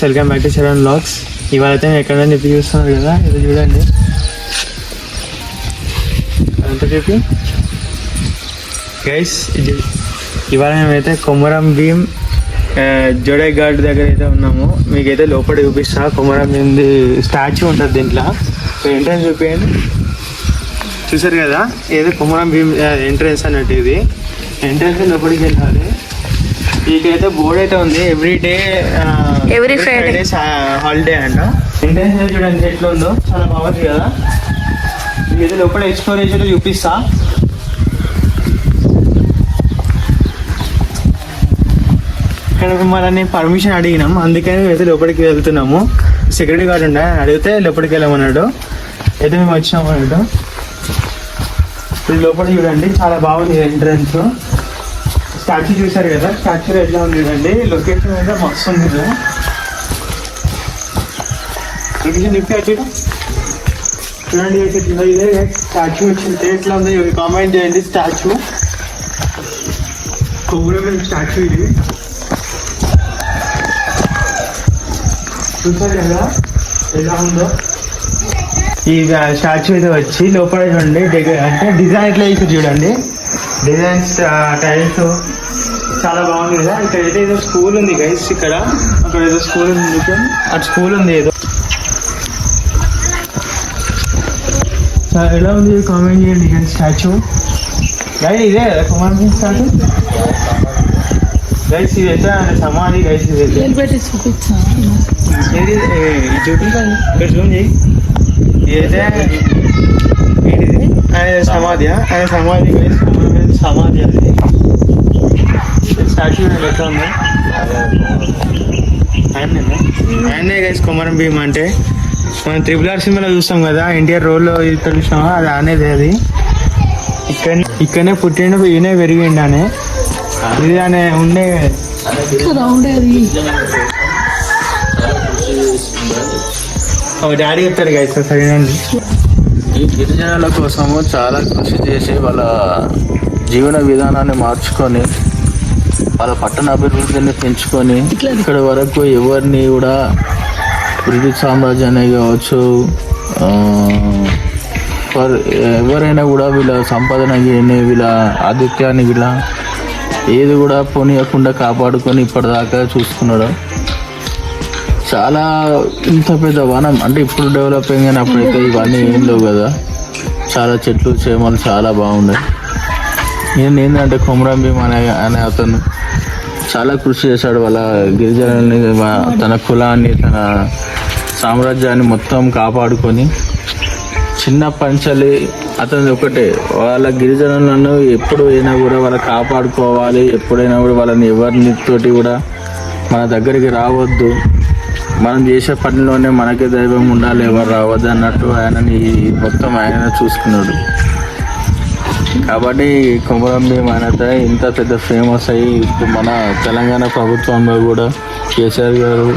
Guys, welcome back to Sharan vlogs. ఇవాళ అయితే మేము ఎక్కడైనా చెప్పి చూస్తున్నారు కదా, ఇది చూడండి. అంత చెప్పి గైస్, ఇది ఇవాళ మేమైతే కొమరం భీం జోడే ఘాట్ దగ్గర అయితే ఉన్నాము. మీకైతే లోపల చూపిస్తా. కొమరం భీంది స్టాచ్యూ ఉంటుంది దీంట్లో. ఎంట్రన్స్ చూపించండి. చూసారు కదా, ఏదో కొమరం భీం ఎంట్రన్స్ అన్నట్టు. ఇది ఎంట్రన్స్ లోపలికి వెళ్ళాలి. ఇకైతే బోర్డ్ అయితే ఉంది, ఎవ్రీ ఫ్రైడే హాలిడే అంట. ఎంట్రన్స్ చూడండి ఎట్లా ఉందో, చాలా బాగుంది కదా. ఇదైతే లోపల ఎక్స్ప్లోరేషన్ చూపిస్తా. ఇక్కడ మనని పర్మిషన్ అడిగినాం, అందుకని అయితే లోపలికి వెళ్తున్నాము. సెక్యూరిటీ గార్డ్ ఉండే, అడిగితే లోపలికి వెళ్ళమన్నాడు. అయితే మేము వచ్చినాము అన్నట్టు. లోపల చూడండి, చాలా బాగుంది ఎంట్రన్స్. స్టాచ్యూ చూసారు కదా, స్టాచ్యూ ఎట్లా ఉంది చూడండి. లొకేషన్ అయితే మస్తు ఉంది కదా. లొకేషన్ ఇప్పి చూడండి. ఇదే స్టాచ్యూ వచ్చింది, ఎట్లా ఉంది కామెంట్ చేయండి. స్టాచ్యూ కొమరం స్టాచ్యూ ఇది చూసారు కదా ఎలా ఉందో. ఈ స్టాచ్యూ అయితే వచ్చి లోపల చూడండి, అంటే డిజైన్ ఎట్లా వేసి చూడండి. డిజైన్స్ టైల్స్ చాలా బాగుంది కదా. ఇక్కడ అయితే ఏదో స్కూల్ ఉంది గైస్. ఇక్కడ అక్కడ ఏదో స్కూల్ ఉంది, అటు స్కూల్ ఉంది ఏదో. ఎలా ఉంది కామెంట్ చేయండి స్టాచ్యూ. గైస్ ఇదే కుమార్ సింగ్ స్టాచ్యూ గైస్. ఇది అయితే సమాధి గైస్. ఇది చూపించండి, ఇక్కడ జూమ్ చేయి. ఇదైతే ఏంటిది, ఆయన సమాధి. ఆయన సమాధి గైస్, సమాధి. అది స్టాచ్యూ ఎట్లా ఉంది. ఆయనే గైస్ కొమరం భీం అంటే. మనం RRR సినిమాలో చూస్తాం కదా, ఎన్టీఆర్ రోల్లో ఇక్కడ చూసినామా, అది అనేది. అది ఇక్కడనే పుట్టిండు, ఈయనే పెరిగిండు. అనే ఇది అనే ఉండే డాడీ చెప్తాడు గైస్. సరేనండి. ఈ గిరిజనుల కోసము చాలా కృషి చేసి వాళ్ళ జీవన విధానాన్ని మార్చుకొని వాళ్ళ పట్టణ అభివృద్ధిని పెంచుకొని ఇక్కడ వరకు ఎవరిని కూడా బ్రిటిష్ సామ్రాజ్యాన్ని కావచ్చు, ఎవరైనా కూడా వీళ్ళ సంపాదన వీళ్ళ ఆధిక్యాన్ని వీళ్ళ ఏది కూడా పోనీయకుండా కాపాడుకొని ఇప్పటిదాకా చూసుకున్నాడు. చాలా ఇంత పెద్ద వనం అంటే ఇప్పుడు డెవలపింగ్ అని, అప్పుడైతే ఇవన్నీ ఏం లేవు కదా. చాలా చెట్లు చేమలు చాలా బాగున్నాయి. ఏంటంటే కొమరం భీం అనే అతను చాలా కృషి చేశాడు. వాళ్ళ గిరిజనుల్ని, తన కులాన్ని, తన సామ్రాజ్యాన్ని మొత్తం కాపాడుకొని చిన్న పంచలి అతను ఒకటే. వాళ్ళ గిరిజనులను ఎప్పుడు అయినా కూడా వాళ్ళు కాపాడుకోవాలి. ఎప్పుడైనా కూడా వాళ్ళని ఎవరితోటి కూడా మన దగ్గరికి రావద్దు, మనం చేసే పనిలోనే మనకే దైవం ఉండాలి, ఎవరు రావద్దు అన్నట్టు ఆయనని మొత్తం ఆయన చూసుకున్నాడు. కాబట్టి కొమరం భీం అనేది ఇంత పెద్ద ఫేమస్ అయ్యి ఇప్పుడు మన తెలంగాణ ప్రభుత్వంలో కూడా కేసీఆర్ గారు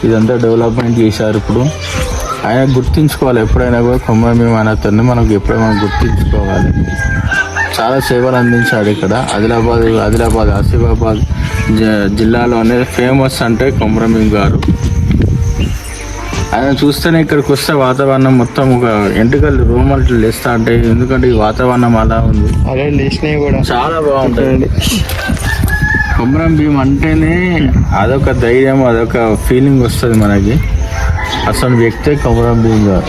ఇదంతా డెవలప్మెంట్ చేశారు. ఇప్పుడు ఆయన గుర్తించుకోవాలి. ఎప్పుడైనా కూడా కొమరం భీం అనేతన్ని మనకు ఎప్పుడైనా గుర్తించుకోవాలి. చాలా సేవలు అందించాడు ఇక్కడ. ఆసిఫాబాద్ జిల్లాలోనే ఫేమస్ అంటే కొమరం భీం గారు. ఆయన చూస్తేనే ఇక్కడికి వస్తే వాతావరణం మొత్తం ఒక ఎంటుకలు రూమలు లేస్తా అంటే, ఎందుకంటే ఈ వాతావరణం అలా ఉంది. అదే లేచినాయి కూడా చాలా బాగుంటుంది. కొమరం భీం అంటేనే అదొక ధైర్యం, అదొక ఫీలింగ్ వస్తుంది మనకి. అసలు వ్యక్తే కొమరం భీం గారు.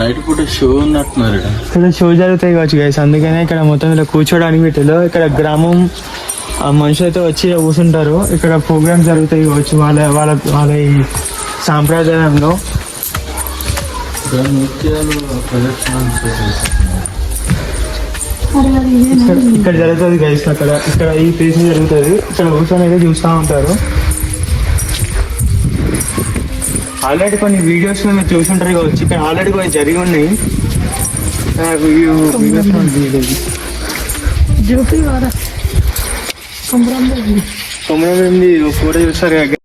నైట్ పూట షో ఉన్నట్టున్నారు. ఇక్కడ షో జరుగుతాయి కావచ్చు గైస్, అందుకనే ఇక్కడ మొత్తం ఇలా కూర్చోడానికి పెట్టారు. ఇక్కడ గ్రామం మనుషులతో వచ్చి కూర్చుంటారు. ఇక్కడ ప్రోగ్రామ్స్ జరుగుతాయి కావచ్చు వాళ్ళ వాళ్ళ వాళ్ళ ఈ సాంప్రదాయంలో. ఇక్కడ జరుగుతుంది గైస్. ఇక్కడ ఈ ప్లేస్ జరుగుతుంది. ఇక్కడ కూర్చొని అయితే చూస్తూ ఉంటారు. ఆల్రెడీ కొన్ని వీడియోస్ మీరు చూసుంటారు కావచ్చు. ఇక్కడ ఆల్రెడీ కొన్ని జరిగి ఉన్నాయి. కొమరం భీం ఫోటో చూస్తారు కదా.